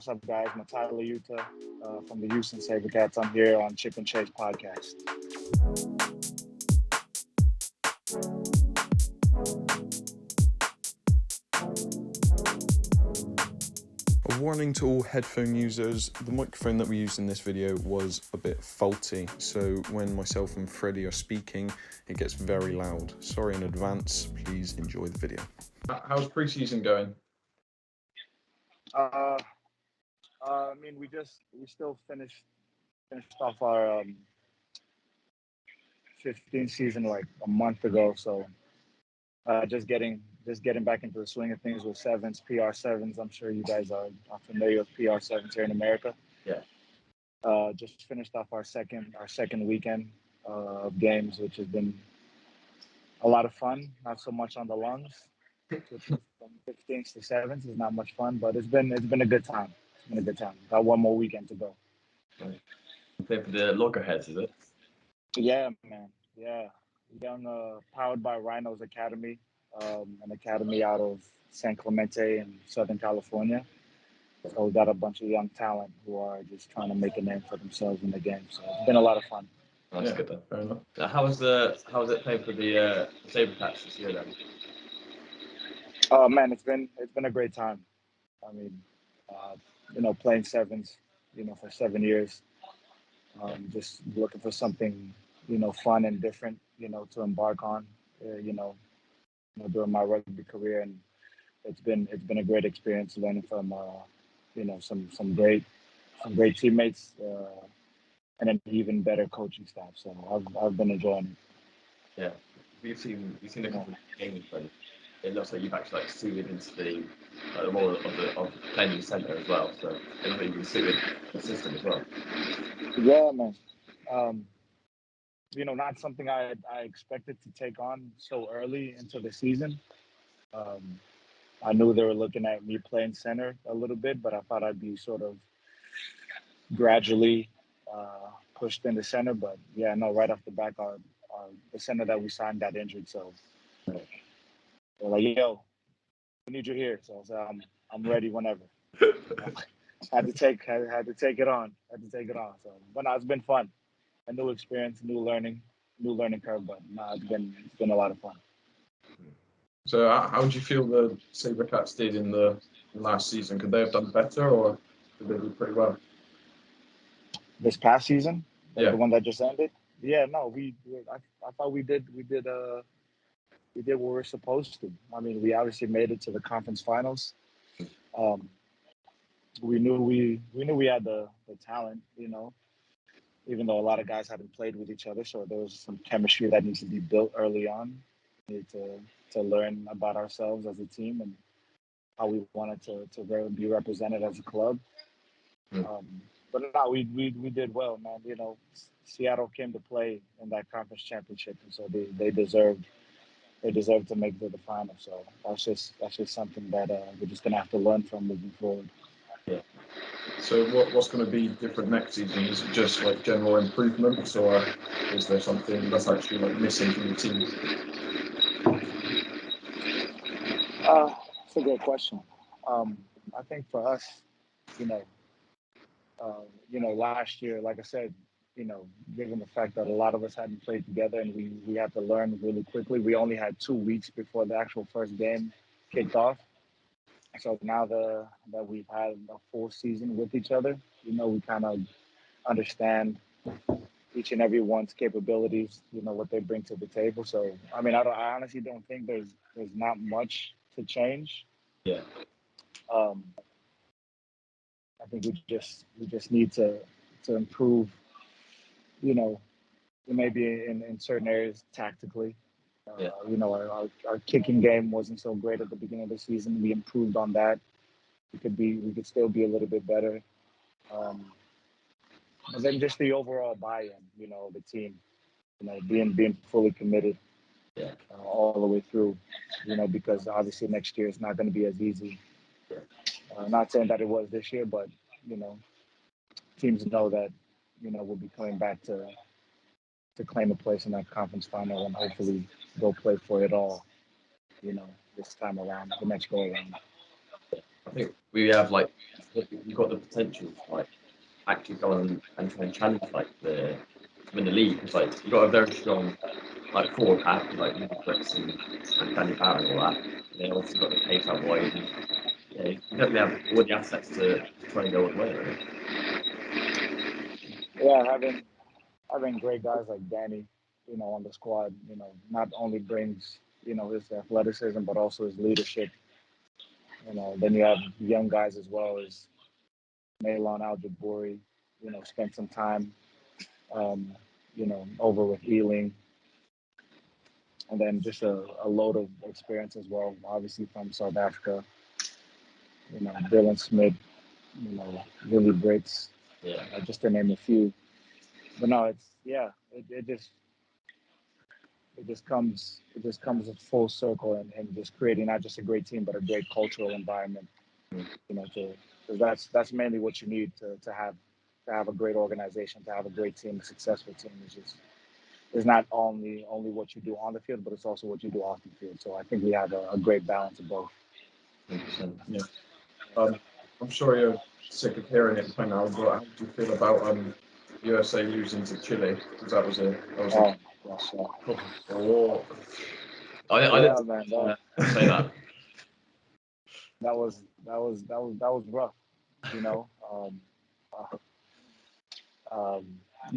What's up, guys? Matai Leuta from the Houston Sabercats. I'm here on Chip and Chase podcast. A warning to all headphone users, the microphone that we used in this video was a bit faulty, so when myself and Freddie are speaking, it gets very loud. Sorry in advance, please enjoy the video. How's preseason going? We still finished off our 15th season like a month ago, so just getting back into the swing of things with sevens, PR7s. I'm sure you guys are familiar with PR7s here in America. Yeah. Just finished off our second weekend of games, which has been a lot of fun. Not so much on the lungs. From 15s to 7s is not much fun, but it's been a good time. It's been a good time. Got one more weekend to go. Play for the Loggerheads, is it? Yeah, man. Yeah. Young, powered by Rhinos Academy, an academy out of San Clemente in Southern California. So we got a bunch of young talent who are just trying to make a name for themselves in the game. So it's been a lot of fun. That's good then. Fair enough. Now, how was it playing for the Sabercats this year then? Oh man, it's been a great time. I mean, playing sevens, for 7 years, just looking for something, fun and different, to embark on, during my rugby career, and it's been a great experience learning from, some great teammates, and an even better coaching staff. So I've been enjoying it. Yeah, we've seen a couple of games, but it looks like you've actually suited into the role of playing in the centre as well. So it looks like you've been suited the system as well. Yeah, man. Not something I expected to take on so early into the season. I knew they were looking at me playing center a little bit, but I thought I'd be sort of gradually pushed into center. But yeah, no, right off the back, the center that we signed got injured, so they're like, "Yo, we need you here." So I said, "I'm ready whenever." had to take it on. So, but no, it's been fun. A new experience, new learning curve. But no, it's been a lot of fun. So how would you feel the Sabercats did in the last season? Could they have done better, or did they do pretty well? This past season, Yeah. the one that just ended. Yeah, no, I thought we did what we were supposed to. I mean, we obviously made it to the conference finals. We knew we had the talent, even though a lot of guys hadn't played with each other, so there was some chemistry that needs to be built early on. We need to learn about ourselves as a team and how we wanted to be represented as a club. But no, we did well, man. Seattle came to play in that conference championship, and so they deserved to make it to the final. So that's just something that we're just gonna have to learn from moving forward. Yeah. So what's going to be different next season? Is it just like general improvements, or is there something that's actually missing from the team? That's a good question. I think for us, last year, like I said, given the fact that a lot of us hadn't played together and we had to learn really quickly, we only had 2 weeks before the actual first game kicked off. So now that we've had a full season with each other, we kind of understand each and every one's capabilities, what they bring to the table. So, I mean, I honestly don't think there's not much to change. Yeah. I think we just need to improve, maybe in certain areas tactically. Yeah. Our kicking game wasn't so great at the beginning of the season. We improved on that. We could still be a little bit better. And then just the overall buy-in, the team, being fully committed. Yeah. All the way through, because obviously next year is not going to be as easy. Not saying that it was this year, but teams know that we'll be coming back to claim a place in that conference final and hopefully go play for it all. This time around, the next go around. I think we have like you've got the potential to like actually go on and try and challenge like the win the league. It's like you've got a very strong like forward pack with like Ruby Brits and Danny Barr and all that. And then obviously got the pace out wide. And, yeah, you definitely have all the assets to try and go all the way, really. Yeah, having great guys like Danny, on the squad, not only brings, his athleticism, but also his leadership. Then you have young guys as well as Malon Al-Jaburi, spent some time, over with Ealing. And then just a load of experience as well, obviously from South Africa, Dylan Smith, Willie Brits, Yeah. just to name a few. But no, it just comes full circle and just creating not just a great team but a great cultural environment. Because that's mainly what you need to have a great organization, to have a great team, a successful team. It's not only what you do on the field, but it's also what you do off the field. So I think we have a great balance of both. 100%. Yeah. I'm sure you're sick of hearing it by now, but how do you feel about USA losing to Chile? Because that was a Gosh, yeah. Oh. I Yeah, didn't man, say that. that was rough. You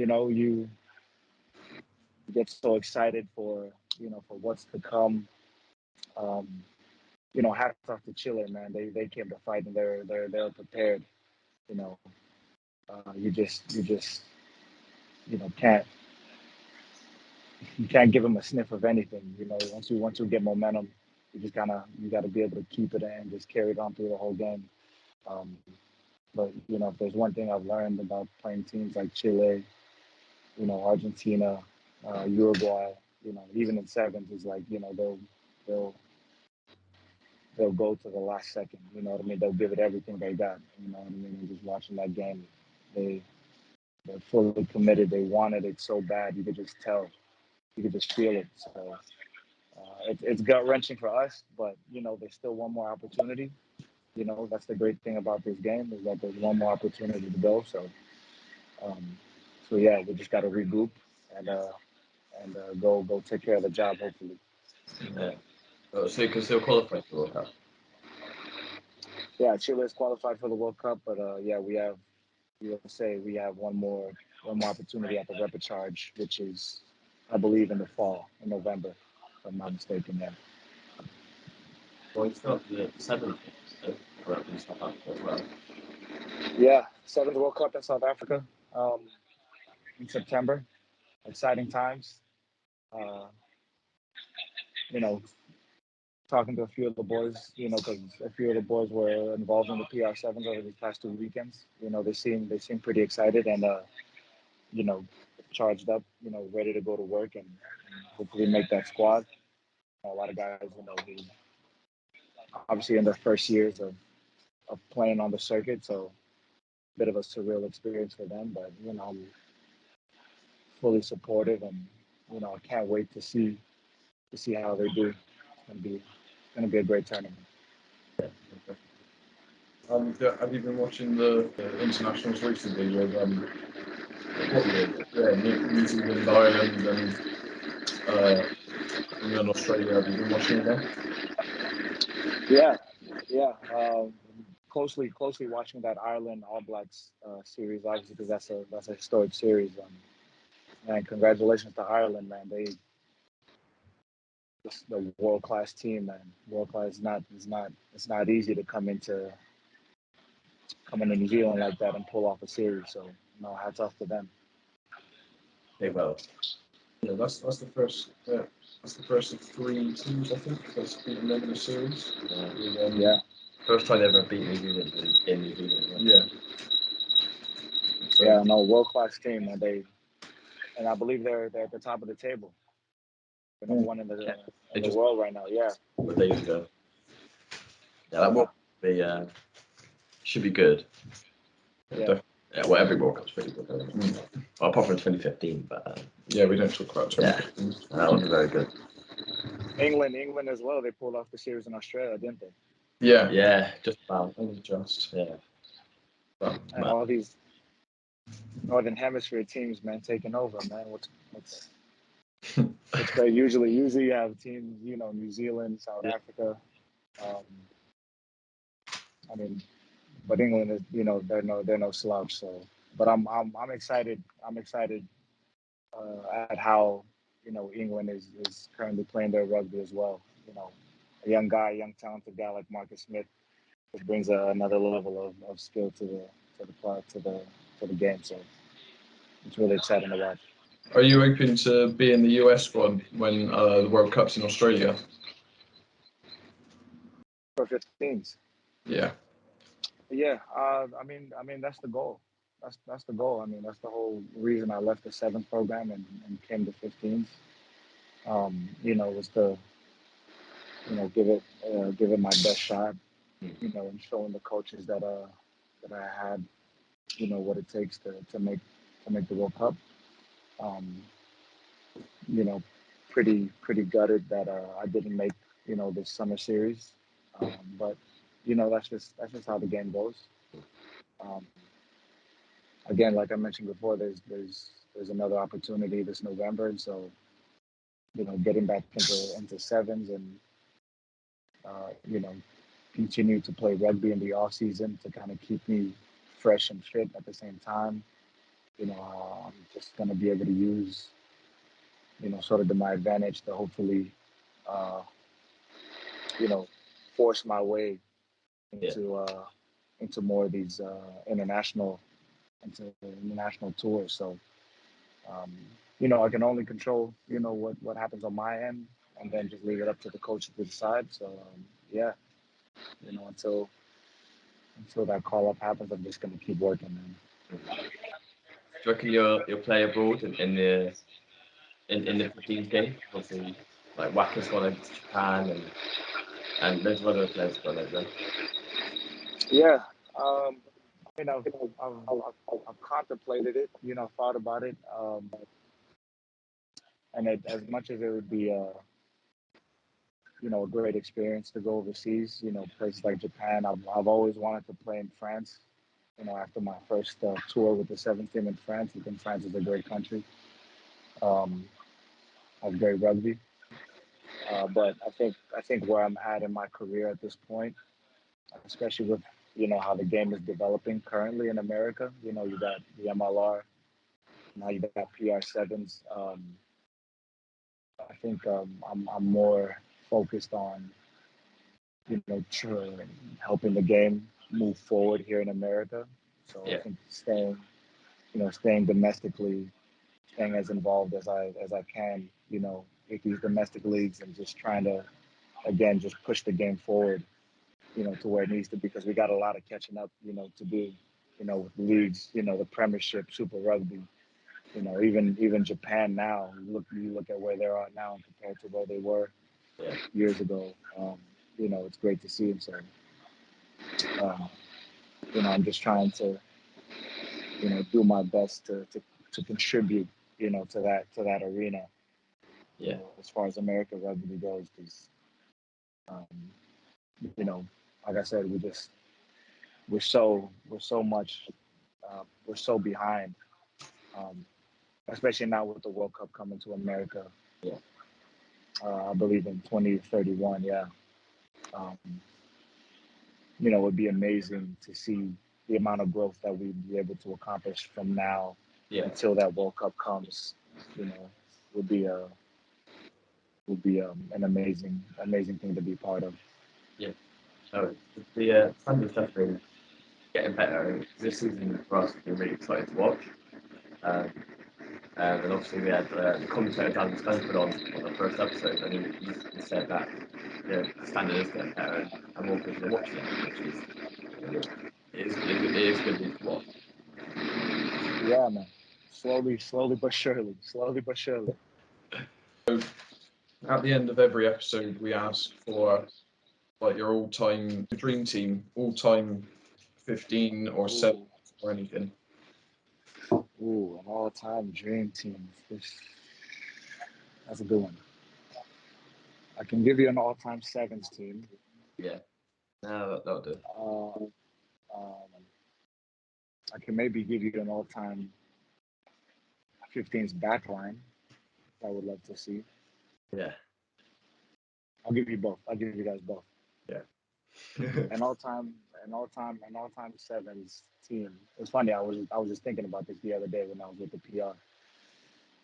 know, you get so excited for what's to come. Hats off to Chile, man. They came to fight and they're prepared. You know, you just can't give them a sniff of anything. Once you get momentum, you got to be able to keep it and just carry it on through the whole game. Um, but if there's one thing I've learned about playing teams like Chile, Argentina, Uruguay, even in sevens, is like they'll they'll go to the last second. You know what I mean? They'll give it everything they got. You know what I mean? And just watching that game, they're fully committed. They wanted it so bad. You could just tell. You could just feel it. So it's gut wrenching for us, but there's still one more opportunity. That's the great thing about this game, is that there's one more opportunity to go. Um, so yeah, we just got to regroup and go take care of the job. Hopefully. Yeah. So you can still qualify for the World Cup. Yeah, Chile is qualified for the World Cup, but yeah, we have one more opportunity at the repechage, which is, I believe, in the fall, in November, if I'm not mistaken. Yeah. Well, you still have the seventh in South Africa as well. Yeah, seventh World Cup in South Africa, in September. Exciting times. Uh, you know, talking to a few of the boys, because a few of the boys were involved in the PR7s over these past 2 weekends. They seem pretty excited and you know, charged up, ready to go to work and hopefully make that squad. A lot of guys, who obviously in their first years of playing on the circuit, so a bit of a surreal experience for them. But I'm fully supportive, and I can't wait to see how they do. It's gonna be a great tournament. Have you been watching the internationals recently with New Zealand, Ireland, and then Australia? Have you been watching them? Yeah. Closely watching that Ireland All Blacks series, obviously, because that's a historic series. And congratulations to Ireland, man. Just the world class team, man. World class. It's not easy to come into New Zealand like that and pull off a series. So hats off to them. Okay, well, Yeah, that's the first. That's the first of 3 teams, I think, that's beaten them in the series. Yeah. first time they ever beat New Zealand in New Zealand. Yeah. So, Yeah. No, world class team, and I believe they're at the top of the table. They're number one in the world right now. Yeah. A couple of days ago. Yeah, that will be should be good. Yeah. Well, every World Cup's pretty good. Well, apart from 2015, but yeah, we don't talk about 2015. that was very good. England as well. They pulled off the series in Australia, didn't they? Yeah, just about. Only just. Yeah. But, And all these Northern Hemisphere teams, man, taking over, man. What's great? Usually you have teams, New Zealand, South Africa. Um, I mean, but England is, they're no slouch. So, but I'm excited. I'm excited at how England is currently playing their rugby as well. A young guy, young talented guy like Marcus Smith, which brings another level of skill to the game. So it's really exciting to watch. Are you hoping to be in the US squad when the World Cup's in Australia? For 15s. Yeah. Yeah, I mean that's the goal. That's the goal. I mean that's the whole reason I left the 7th program and came to 15s. Was to give it my best shot. And showing the coaches that I had what it takes to make the World Cup. Um, you know, pretty gutted that I didn't make this summer series, but that's just how the game goes. Um, Again, like I mentioned before, there's another opportunity this November, and so getting back into sevens and you know continue to play rugby in the off season to kind of keep me fresh and fit at the same time. I'm just going to be able to use sort of to my advantage to hopefully uh, you know force my way yeah, into more of these international tours. So Um, I can only control, what happens on my end, and then just leave it up to the coach to decide. So, yeah, until that call up happens, I'm just gonna keep working. Man. do you reckon you'll play abroad in the 15 game? Obviously, like Waka's gone over to Japan and loads of other players gone over. Yeah, I mean, I've contemplated it. Thought about it. And as much as it would be a great experience to go overseas. Places like Japan. I've always wanted to play in France. After my first tour with the 7th team in France, I think France is a great country. Um, of great rugby. But I think where I'm at in my career at this point, especially with how the game is developing currently in America. You got the MLR, now you got PR7s. I think I'm more focused on helping the game move forward here in America. So I Yeah, think staying domestically, staying as involved as I can, with these domestic leagues and just trying to again just push the game forward, to where it needs to be because we got a lot of catching up, to do, with leagues, the Premiership, Super Rugby, even Japan now. You look at where they are now compared to where they were yeah, years ago. It's great to see. So, um, I'm just trying to, do my best to contribute, to that arena, yeah, as far as American rugby goes, because, um, you know, like I said, we're so behind, um, especially now with the World Cup coming to America. yeah, I believe in 2031. Yeah, um, it would be amazing to see the amount of growth that we'd be able to accomplish from now yeah, until that World Cup comes. You know, would be a an amazing thing to be part of. yeah. So the Sunday stuff been getting better. This season for us has been really exciting to watch. Um, and obviously we had the commentator Dallen Stanford on the first episode, and he said that the standard is getting better and more people are watching it, which is it is good news to watch. Yeah, man. Slowly but surely. Slowly but surely. So at the end of every episode, we ask for like your all-time dream team, all-time 15 or 7 Ooh, or anything. an all-time dream team. That's a good one. I can give you an all-time sevens team. Yeah, No, that'll do. I can maybe give you an all-time 15s backline. I would love to see. Yeah. I'll give you both. I'll give you guys both. Yeah. An all-time sevens team. It's funny. I was just thinking about this the other day when I was with the PR.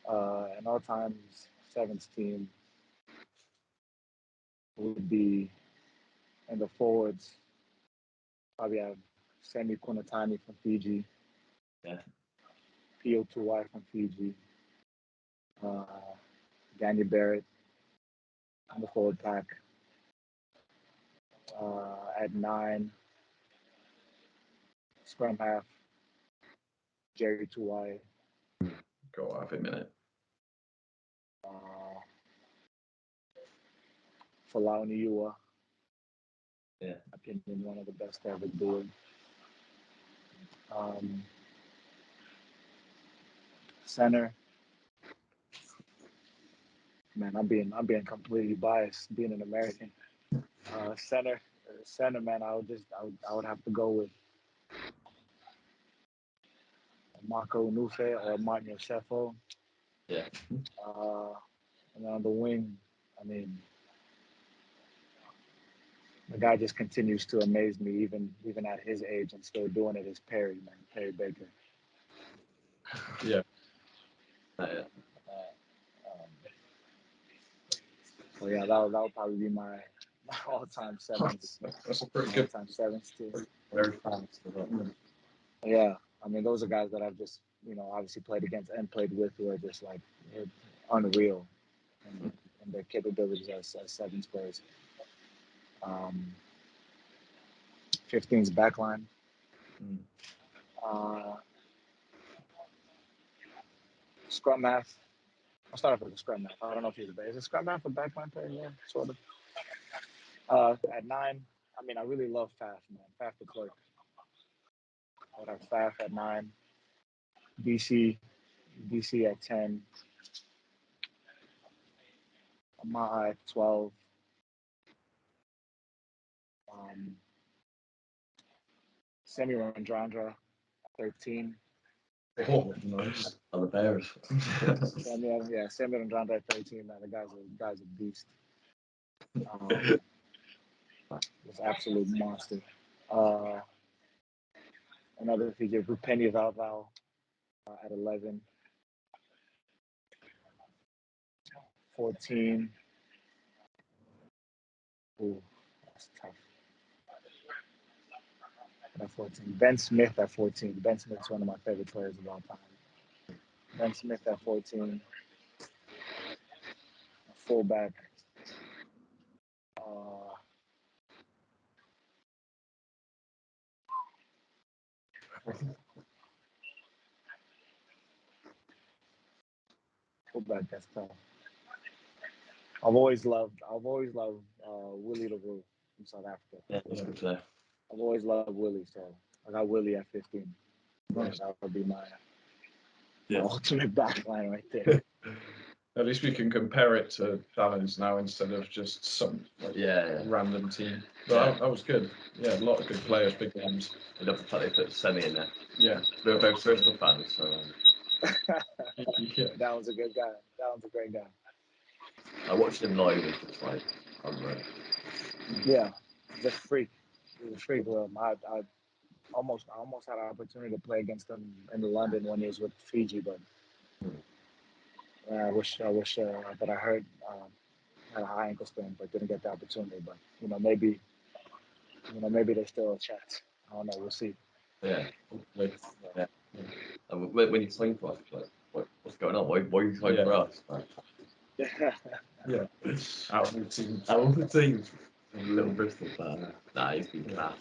An all-time sevens team would be in the forwards. Probably have Semi Kunatani from Fiji. Yeah. Pio Tuwai from Fiji. Daniel Barrett on the forward pack. At 9, scrum half, Jerry Tuwai. Go off a minute. Falau Niua. Yeah. Opinion, one of the best to ever do it. Center. Man, I'm being completely biased, being an American. Center, man. I would have to go with Marco Nufe or Martin Sheffo. Yeah. And then on the wing, I mean, the guy just continues to amaze me, even at his age and still doing it. Is Perry, man, Perry Baker. Yeah. So yeah, that would probably be my all-time sevens. That's a pretty good. All-time sevens team. Very fast. Yeah, I mean, those are guys that I've just obviously played against and played with who are just like unreal and their capabilities as sevens players. 15's backline. Scrum half. I'll start off with the scrum half. I don't know if he's the best. Is it scrum half a backline player? Yeah, sort of. At 9, I mean, I really love Faf, man. Faf the Clerk. I would have Faf at 9. DC at 10. Matai at 12. Semi Randrandra at 13. Oh, nice. On the Bears. Semi Randrandra at 13. Man, the guy's a beast. This absolute monster. Another figure, Penny Valval at 11. 14. Ooh, that's tough. At 14. Ben Smith at 14. Ben Smith's one of my favorite players of all time. Ben Smith at 14. Fullback. Fullback, that's tough. I've always loved Willie LaRue from South Africa. Yeah, that's good player. I've always loved Willie, so I got Willie at 15. Nice. That would be my ultimate backline right there. At least we can compare it to Dallen's now instead of just some random team. But that was good. Yeah, a lot of good players, big names. I love the fact they put the Semi in there. Yeah. We were both Bristol fans, so. Yeah. That was a good guy. That was a great guy. I watched him live and just like, unreal. Yeah, just freak. He was a freak. I almost had an opportunity to play against him in London when he was with Fiji, but I wish that I heard had a high ankle sprain, but didn't get the opportunity. But maybe there's still a chance. I don't know. We'll see. Yeah. Yeah. When you sign for us, like, what's going on? Why are you signing for us? Like, Yeah. Out of the team. Out of the team. A little Bristol fan. Nah, he's been class.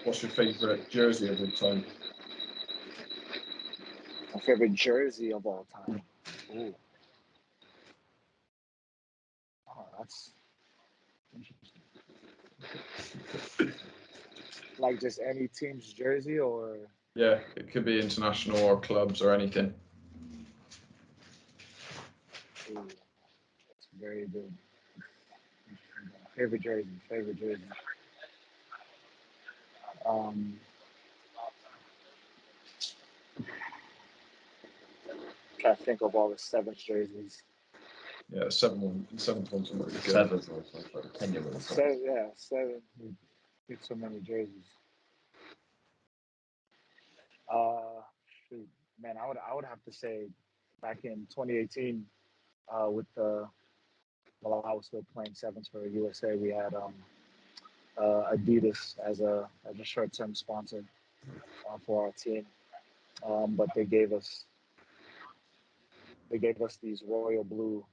What's your favourite jersey of all time? My favorite jersey of all time. Ooh. Oh, that's interesting. Like just any team's jersey, or Yeah, it could be international or clubs or anything. ooh, that's very good. Favorite jersey. Um, trying to think of all the seventh jerseys. Yeah, the seventh one's really good. Seventh or something, like the Kenya one. Seven, yeah, seven. We get so many jerseys. Uh, shoot, man, I would have to say, back in 2018, with the while I was still playing sevens for USA, we had Adidas as a short term sponsor for our team. But they gave us these royal blue.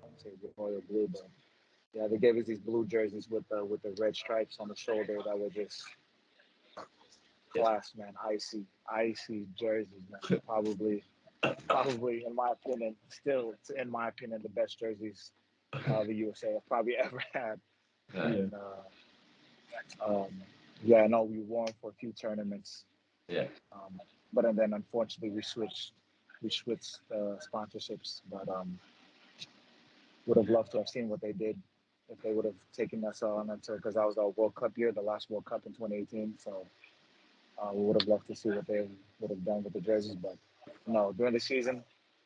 I won't say royal blue, but yeah, they gave us these blue jerseys with the red stripes on the shoulder that were just class, man. Icy jerseys, man. Probably in my opinion, still in my opinion, the best jerseys the USA have probably ever had. Yeah. And yeah, I know we won for a few tournaments. Yeah. But then unfortunately we switched sponsorships. But would have loved to have seen what they did if they would have taken us on into, because that was our World Cup year, the last World Cup in 2018. So we would have loved to see what they would have done with the jerseys. But no, during the season,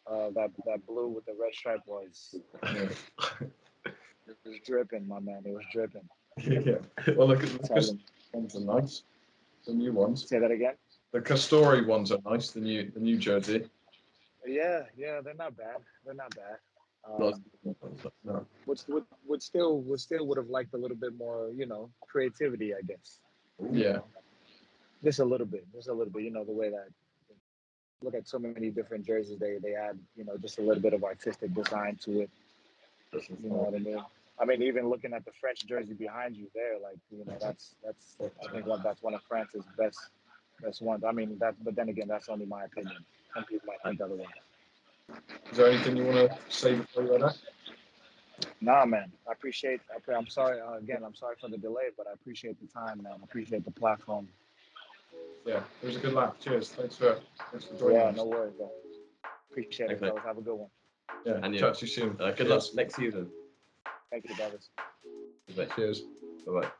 that blue with the red stripe it was dripping, my man. It was dripping. Yeah. Well, look, the ones are nice. The new ones. Say that again. The Castori ones are nice. The new jersey. Yeah, they're not bad. They're not bad. No. Would still would have liked a little bit more, creativity, I guess. Yeah. Just a little bit, the way that look at so many different jerseys, they add, just a little bit of artistic design to it. You know what I mean? I mean, even looking at the French jersey behind you there, like, that's I think that's one of France's best ones. I mean, but then again, that's only my opinion. Some people might think otherwise. Is there anything you want to say before you go? Nah, man. I'm sorry. Again, I'm sorry for the delay, but I appreciate the time, man. I appreciate the platform. Yeah, it was a good laugh. Cheers. Thanks for joining us. No worries, man. Appreciate it, fellas. Have a good one. Yeah, And chat to you soon. good luck next season. Thank you, brothers. Cheers. Bye bye.